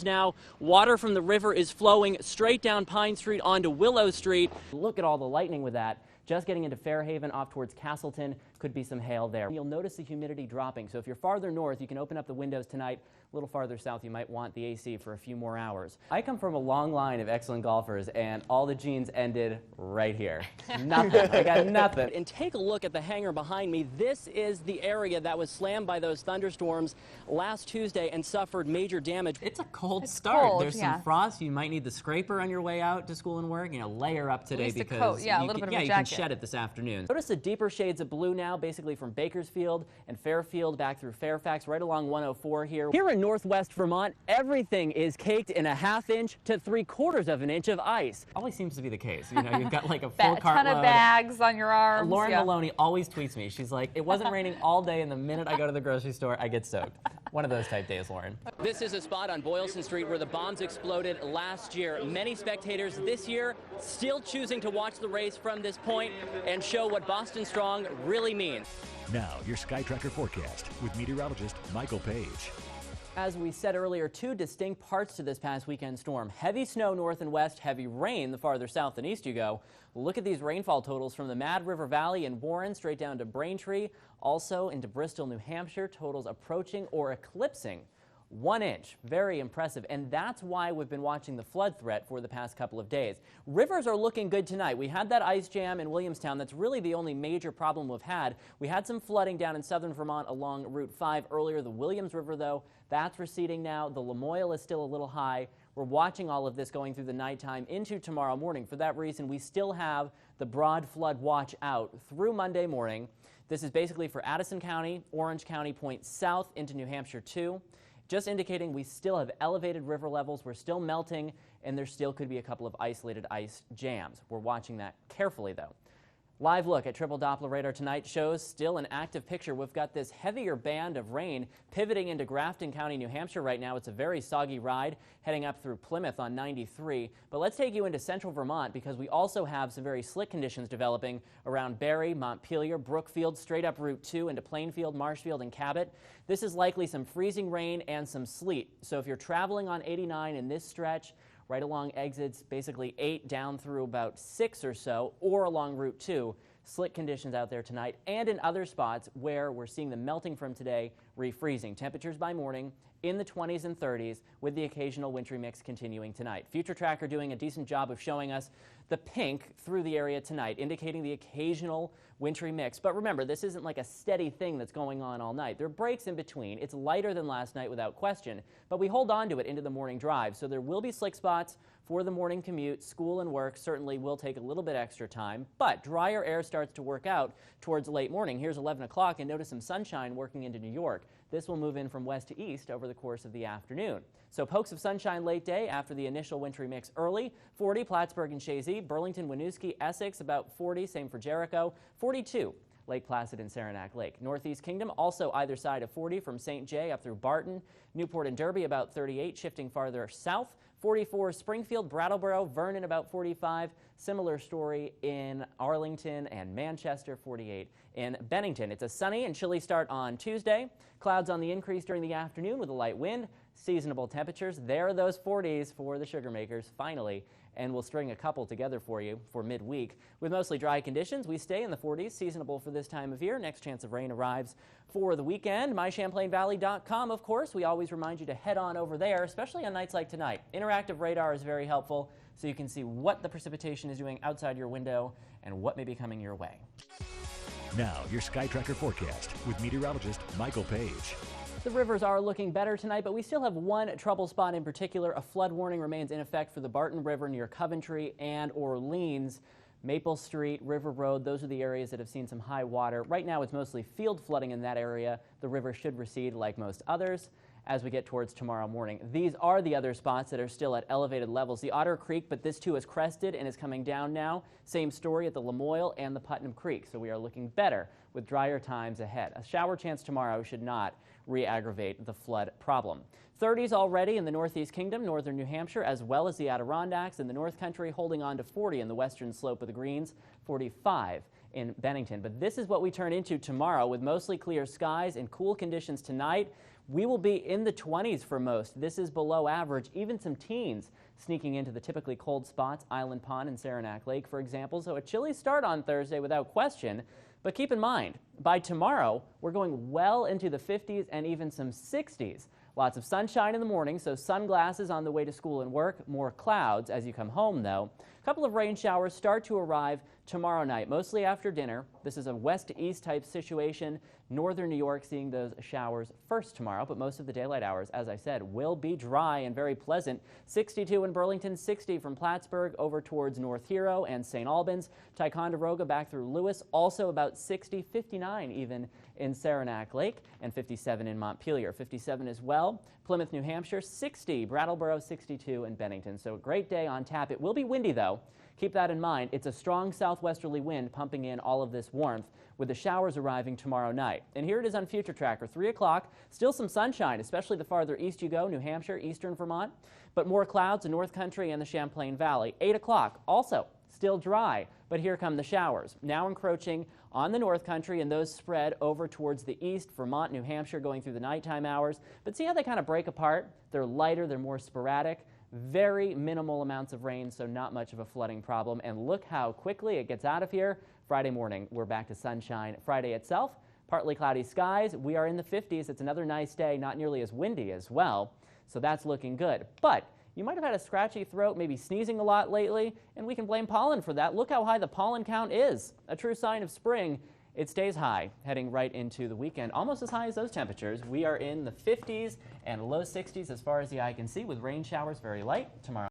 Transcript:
Now, water from the river is flowing straight down Pine Street onto Willow Street. Look at all the lightning with that. Just getting into Fairhaven off towards Castleton, could be some hail there. You'll notice the humidity dropping, so if you're farther north, you can open up the windows tonight. A little farther south, you might want the AC for a few more hours. I come from a long line of excellent golfers, and all the genes ended right here. Nothing. I got nothing. And take a look at the hangar behind me. This is the area that was slammed by those thunderstorms last Tuesday and suffered major damage. It's a cold start. Cold, There's some frost. You might need the scraper on your way out to school and work. You know, layer up today because a little bit of a you can shed it this afternoon. Notice the deeper shades of blue now, basically from Bakersfield and Fairfield back through Fairfax, right along 104 here. Here in northwest Vermont, everything is caked in a ½ inch to 3/4 of an inch of ice. Always seems to be the case. You know, you've got like a full cartload. A ton of bags on your arms. Lauren Maloney always tweets me. She's like, it wasn't raining all day, and the minute I go to the grocery store, I get soaked. One of those type days, Lauren. This is a spot on Boylston Street where the bombs exploded last year. Many spectators this year still choosing to watch the race from this point and show what Boston Strong really means. Now, your Sky Tracker forecast with meteorologist Michael Page. As we said earlier, two distinct parts to this past weekend storm. Heavy snow north and west, heavy rain the farther south and east you go. Look at these rainfall totals from the Mad River Valley and Warren straight down to Braintree, also into Bristol, New Hampshire. Totals approaching or eclipsing 1 inch. Very impressive, and that's why we've been watching the flood threat for the past couple of days. Rivers are looking good tonight. We had that ice jam in Williamstown. That's really the only major problem we've had. We had some flooding down in southern Vermont along Route 5 earlier. The Williams River, though, that's receding now. The Lamoille is still a little high. We're watching all of this going through the nighttime into tomorrow morning. For that reason, we still have the broad flood watch out through Monday morning. This is basically for Addison County, Orange County, points south into New Hampshire too. Just indicating we still have elevated river levels. We're still melting, and there still could be a couple of isolated ice jams. We're watching that carefully, though. Live look at triple Doppler radar tonight shows still an active picture. We've got this heavier band of rain pivoting into Grafton County, New Hampshire right now. It's a very soggy ride heading up through Plymouth on 93. But let's take you into central Vermont because we also have some very slick conditions developing around Barrie, Montpelier, Brookfield, straight up Route 2 into Plainfield, Marshfield, and Cabot. This is likely some freezing rain and some sleet. So if you're traveling on 89 in this stretch, right along exits basically 8 down through about 6 or so, or along Route 2. Slick conditions out there tonight and in other spots where we're seeing the melting from today refreezing. Temperatures by morning in the 20s and 30s with the occasional wintry mix continuing tonight. Future Tracker doing a decent job of showing us the pink through the area tonight, indicating the occasional wintry mix. But remember, this isn't like a steady thing that's going on all night. There are breaks in between. It's lighter than last night without question, but we hold on to it into the morning drive. So there will be slick spots for the morning commute. School and work certainly will take a little bit extra time, but drier air starts to work out towards late morning. Here's 11 o'clock and notice some sunshine working into New York. This will move in from west to east over the course of the afternoon. So pokes of sunshine late day after the initial wintry mix early. 40 Plattsburgh and Chazy, Burlington, Winooski, Essex about 40, same for Jericho, 42. Lake Placid and Saranac Lake. Northeast Kingdom also either side of 40 from St. Jay up through Barton. Newport and Derby about 38, shifting farther south. 44 Springfield, Brattleboro, Vernon about 45. Similar story in Arlington and Manchester, 48 in Bennington. It's a sunny and chilly start on Tuesday. Clouds on the increase during the afternoon with a light wind. Seasonable temperatures. There are those 40s for the sugar makers finally. And we'll string a couple together for you for midweek. With mostly dry conditions, we stay in the 40s, seasonable for this time of year. Next chance of rain arrives for the weekend. MyChamplainValley.com, of course. We always remind you to head on over there, especially on nights like tonight. Interactive radar is very helpful, so you can see what the precipitation is doing outside your window and what may be coming your way. Now, your Sky Tracker forecast with meteorologist Michael Page. The rivers are looking better tonight, but we still have one trouble spot in particular. A flood warning remains in effect for the Barton River near Coventry and Orleans. Maple Street, River Road, those are the areas that have seen some high water. Right now it's mostly field flooding in that area. The river should recede like most others as we get towards tomorrow morning. These are the other spots that are still at elevated levels. The Otter Creek, but this too is crested and is coming down now. Same story at the Lamoille and the Putnam Creek, so we are looking better with drier times ahead. A shower chance tomorrow should not re-aggravate the flood problem. 30s already in the Northeast Kingdom, northern New Hampshire, as well as the Adirondacks in the North Country, holding on to 40 in the western slope of the Greens, 45 in Bennington. But this is what we turn into tomorrow with mostly clear skies and cool conditions tonight. We will be in the 20s for most. This is below average, even some teens sneaking into the typically cold spots, Island Pond and Saranac Lake, for example. So a chilly start on Thursday without question. But keep in mind, by tomorrow, we're going well into the 50s and even some 60s. Lots of sunshine in the morning, so sunglasses on the way to school and work. More clouds as you come home, though. A couple of rain showers start to arrive tomorrow night, mostly after dinner. This is a west to east type situation. Northern New York seeing those showers first tomorrow, but most of the daylight hours, as I said, will be dry and very pleasant. 62 in Burlington, 60 from Plattsburgh over towards North Hero and St. Albans. Ticonderoga back through Lewis, also about 60, 59 even in Saranac Lake, and 57 in Montpelier. 57 as well. Plymouth, New Hampshire, 60. Brattleboro, 62 in Bennington. So a great day on tap. It will be windy, though. Keep that in mind. It's a strong southwesterly wind pumping in all of this warmth, with the showers arriving tomorrow night. And here it is on Future Tracker, 3 o'clock. Still some sunshine, especially the farther east you go, New Hampshire, eastern Vermont. But more clouds in North Country and the Champlain Valley. 8 o'clock, also still dry, but here come the showers. Now encroaching on the North Country, and those spread over towards the east, Vermont, New Hampshire, going through the nighttime hours. But see how they kind of break apart? They're lighter, they're more sporadic. Very minimal amounts of rain, so not much of a flooding problem. And look how quickly it gets out of here. Friday morning, we're back to sunshine. Friday itself, partly cloudy skies. We are in the 50s. It's another nice day, not nearly as windy as well. So that's looking good. But you might have had a scratchy throat, maybe sneezing a lot lately, and we can blame pollen for that. Look how high the pollen count is. A true sign of spring. It stays high, heading right into the weekend, almost as high as those temperatures. We are in the 50s and low 60s as far as the eye can see, with rain showers very light tomorrow.